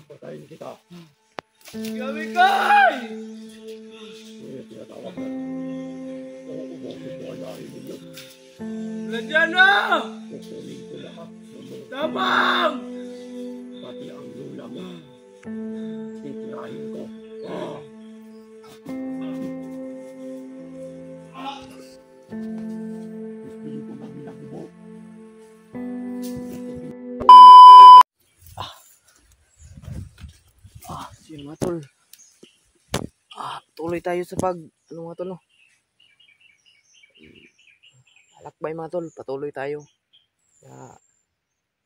Patayin kita. Kami kay! Ngayon tinatawag na. Kung umukit mo ang lahi ninyo, Nandiyan na! kukunin ko lahat ng mga Tabang! pati ang lula mo. Titirahin ko. Gustuin ko magbilang mo. Yun mga tol. Tuloy tayo sa mga tol, no? Alakbay mga tol, patuloy tayo. Kaya,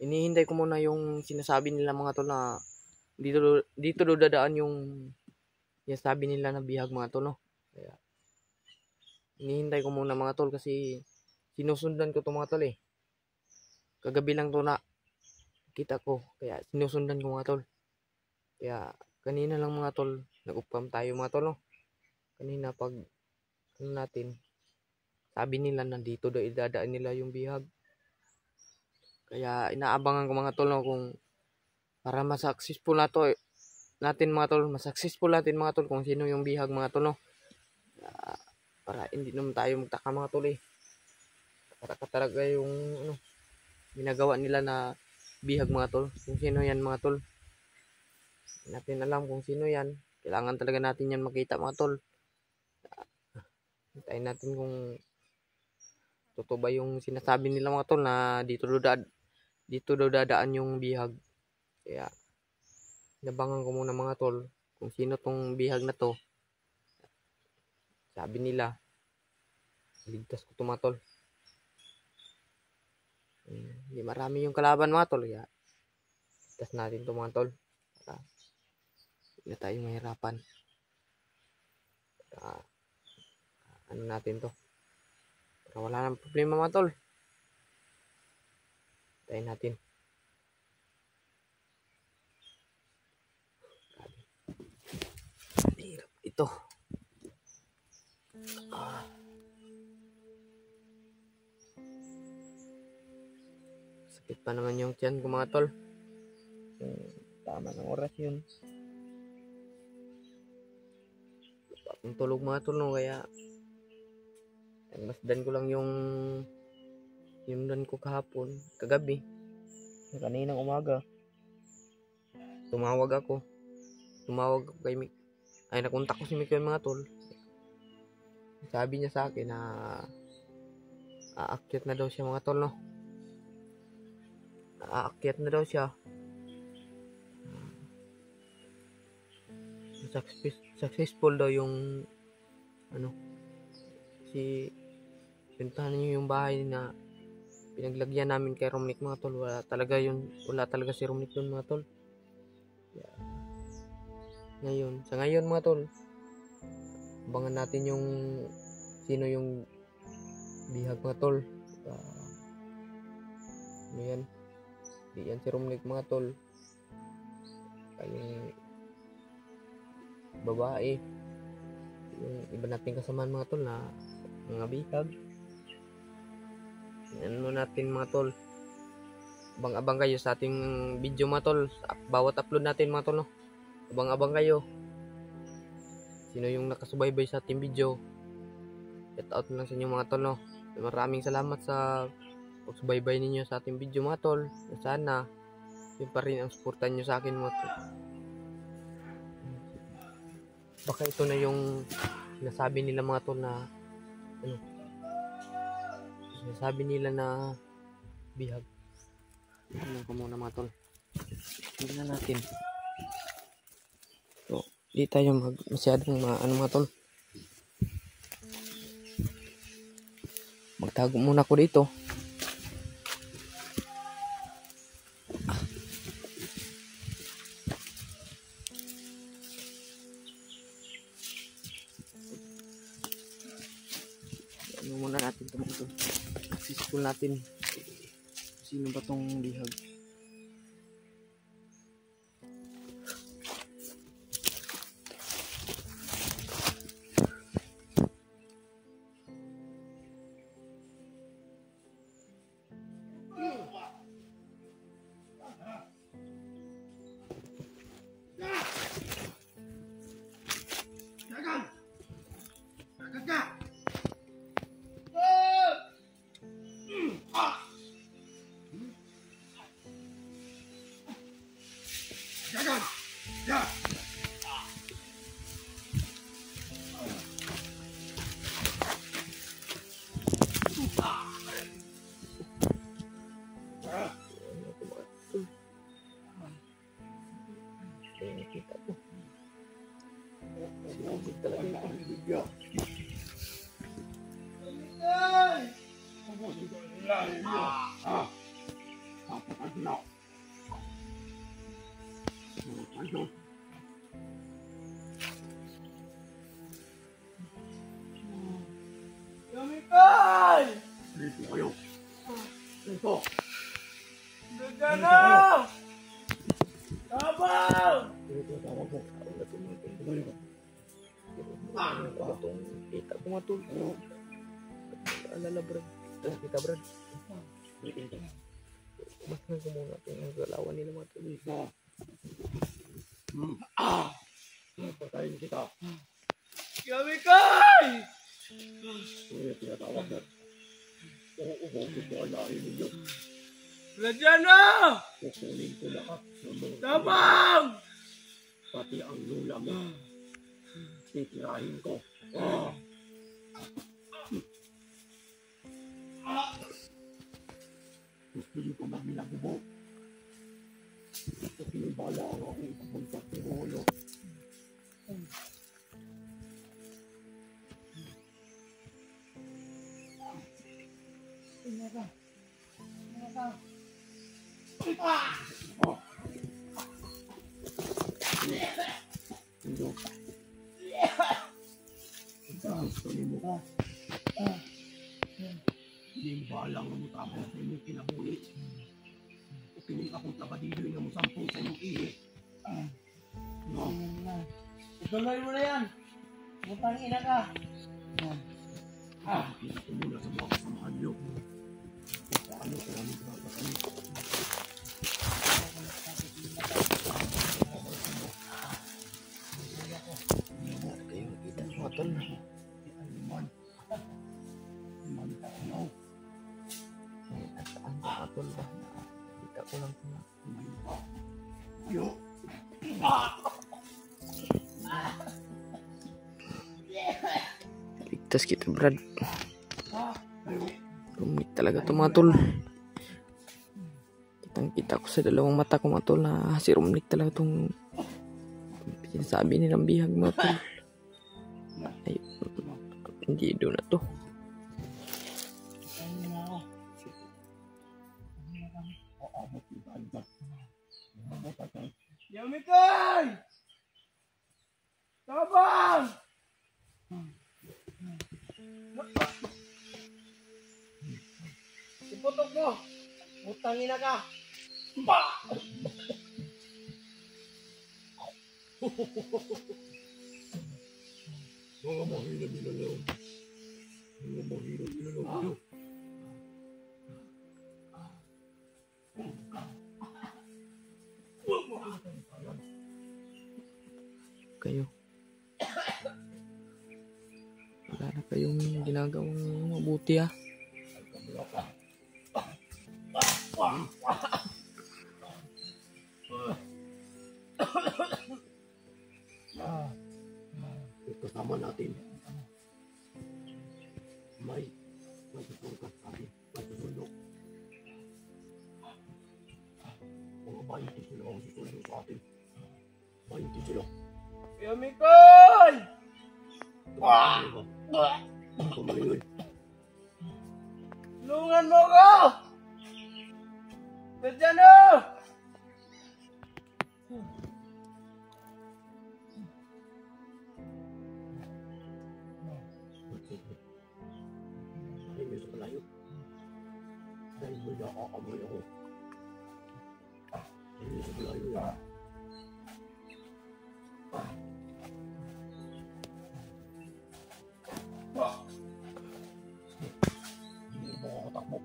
inihintay ko muna yung sinasabi nila mga tol na dito daw dadaan yung sinasabi nila na bihag mga tol, no? Kaya, inihintay ko muna mga tol kasi sinusundan ko to mga tol eh. Kagabi lang to na kita ko. Kaya sinusundan ko mga tol. Kaya kanina lang mga tol, nag-upcam tayo mga tol, no? Kanina pag natin, sabi nila na dito daw idadaan nila yung bihag. Kaya inaabangan ko mga tol, no, kung para masuccessful natin mga tol, masuccessful natin mga tol kung sino yung bihag mga tol, no? Para hindi naman tayo magtaka mga tol eh. Talaga yung ginagawa nila na bihag mga tol, kung sino yan mga tol. Hindi natin alam kung sino yan. Kailangan talaga natin yan makita mga tol. Hintayin natin kung totoo ba yung sinasabi nila mga tol na dito daw dadaan yung bihag. Kaya nabangan ko muna mga tol kung sino tong bihag na to. Sabi nila ligtas ko to mga tol. Hindi marami yung kalaban mga tol. Kaya ligtas natin to mga tol. Para hindi na tayo mahirapan. Ano natin to para wala nang problema mga tol. Tayo natin. Hirap ito. Sakit pa naman yung tiyan ko mga tol. Tama ng oras yun. Ang tulog mga tol, no? Kaya masdan ko lang yung dan ko kahapon, kagabi, kaninang umaga. Tumawag kay Mick. Ay, nakontak ko si Mick mga tol. Sabi niya sa akin na aakyat na daw siya mga tol, no? Aakyat na daw siya. Successful daw yung pinuntahan niyo yung bahay na pinaglagyan namin kay Romnick mga tol. Wala talaga si Romnick doon mga tol. Sa ngayon mga tol, abangan natin yung sino yung bihag mga tol. Yan, di yan si Romnick mga tol. Yung babae, yung iba nating kasamaan mga tol na mga bihag. Yan mo natin mga tol. Abang-abang kayo sa ating video mga tol. Bawat upload natin mga tol, no? Abang-abang kayo. Sino yung nakasubaybay sa ating video, shout out lang sa inyo mga tol, no? Maraming salamat sa pagsubaybay ninyo sa ating video mga tol. Sana yun pa rin ang suportan nyo sa akin mga tol. Baka ito na yung sinasabi nila mga tol na sinasabi nila na bihag. Tingnan ko muna mga tol. Tingnan natin. So, di tayo masyadong mga tol. Magtago muna ako dito. Ano muna natin ito mga tol. Successful natin. Sino ba tong bihag? Jangan! Ya! Kita tuh. Kita lagi. Ya! Apa kan nak? Yamikoy! Dito kayo. Dito. Nandiyan na! Tabang! Dito tawag mo. Tuloy ko. Itong kita ko matul. Alala Brad. Kita Brad. Mas nga ko muna itong galawan nila matul. Patayin kita. Yamikoy! Kaya tinatawag na. Uubukin ko ang lahi ninyo. Nandiyan na! Kukunin ko lahat ng mga Tabang! pati ang lula mo. Titirahin ko. Gusto niyo pa magmilagubo. Gusto kinibala ang aking papunta ng ulo. Hindi. Gusto niyo mo. Hindi balang mo tapos sa inyong kinabuhi. O piling akong tabadido yung mo sampung sa inyong ihi. No? Ituloy mo na yan! Butang ina ka! Kita ko muna sa mga kasamahan niyo. Paano ko namin kakasama? Kayong kita ko matul. Saan ko matul ba? Kita ko lang kung Yo! ligtas kita Brad. Ayo! Rumit talaga ito mga tol. Kitang kita ko sa dalawang mata ko mga tol na si Rumnik talaga itong sinasabi nilang bihag mga tol. Ay, hindi doon na to. Yamikoy! Tabang! Iputok mo! Butang ina ka! Mga mahirap nilalong. Mga mahirap nilalong. Kayo. Wala na kayong ginagawang mabuti ah. Kasama natin. May magpapangkat kami. Magpapulok. Mga 20 sila ang susundo sa atin. 20 sila. Yamikoy! Kumalingon. Tulungan mo ko! Nandiyan na! Dahil nyo sa malayo. Dahil mo nakakamoy ako. Dahil nyo sa malayo yan. Hindi mo makakatakbo.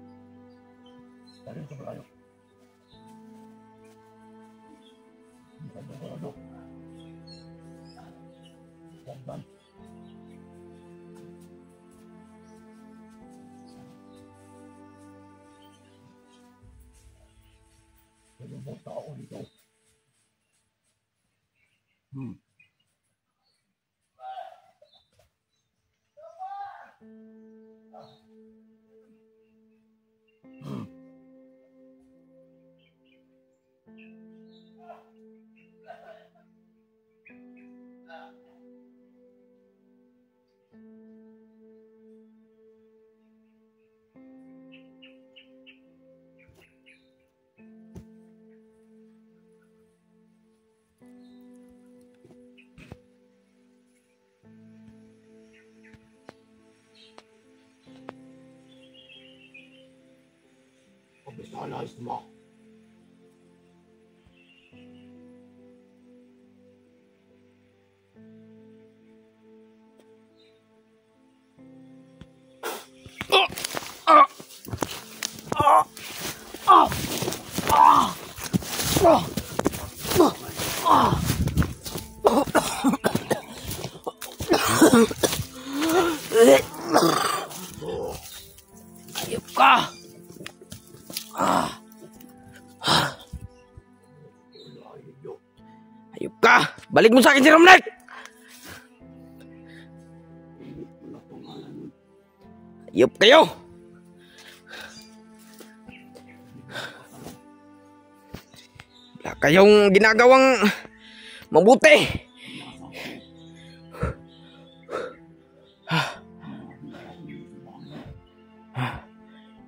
Dahil nyo sa malayo. Hindi ka sigurado. Tandaan. Yung mga tao nito, Hmm. Hmm. Pag-visualize mo. Ayop ka! Ayop ka! Balik mo sa akin si Romnek! Ayop kayo! Wala kayong ginagawang mabuti!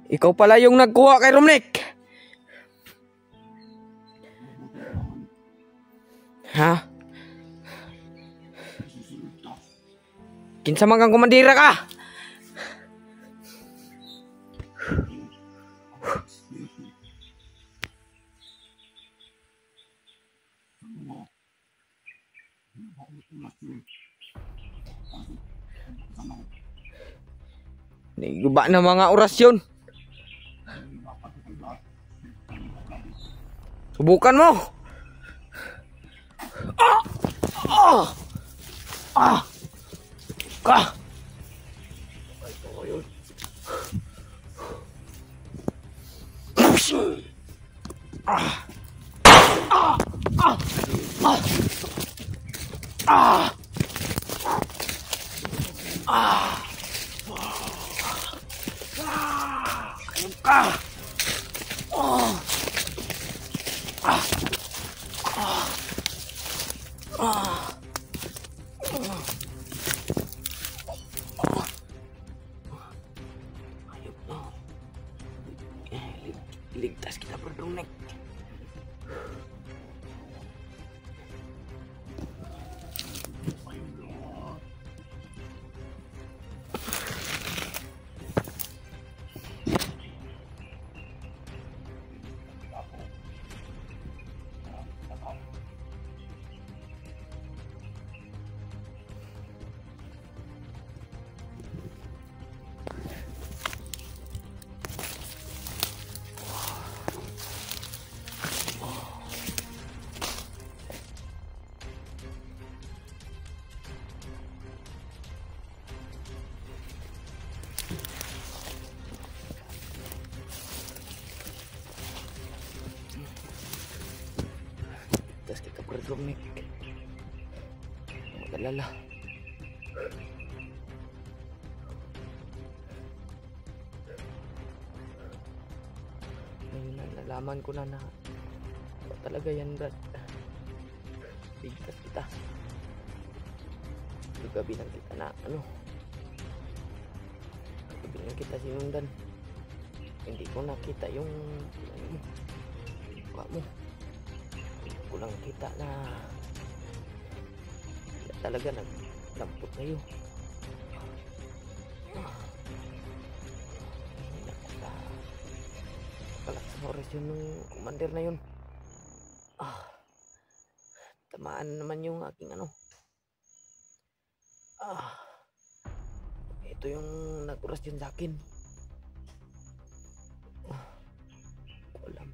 Ikaw pala yung nagkuha kay Romnek. Ha? Kinsa man kang komandira ka? Niguba na mga orasyon. Subukan mo. Ka. Ligtas kita berdongnek. Kita berdongnek. Mag-alala. Ngayon na nalaman ko na talaga yan, Brad. Bigtas kita. Gabi lang kita na gabi lang kita sinundan. Hindi ko nakita yung mukha mo. Ko lang kita na talaga naglampot sa'yo. Nakalakas sa orasyon ng commander na yun. Tamaan naman yung aking ito yung nag-orasyon sa akin. Alam.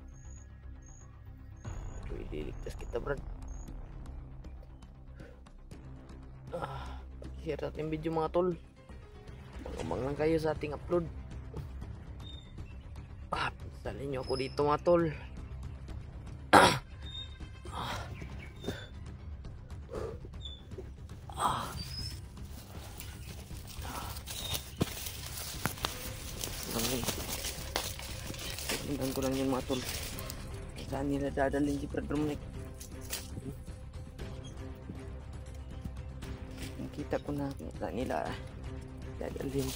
Ililigtas kita, Brad. Share natin video mga tol. Pag-umang lang kayo sa ating upload. Salin nyo ako dito mga tol. mga tol. Saan nila dadalhin si Brad Romnick? Nakita ko na kung saan nila dadalhin.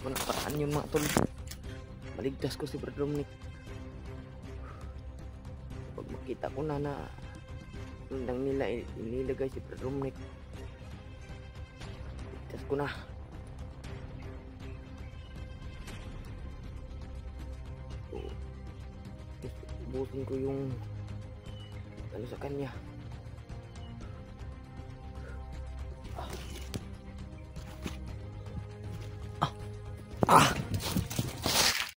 Kung nakaraan yun mga tol, maligtas ko si Brad Romnick. Pag makita ko na nandang nila inilagay si Brad Romnick, ligtas ko na. So, ubusin ko yung ano sa kanya. Ah!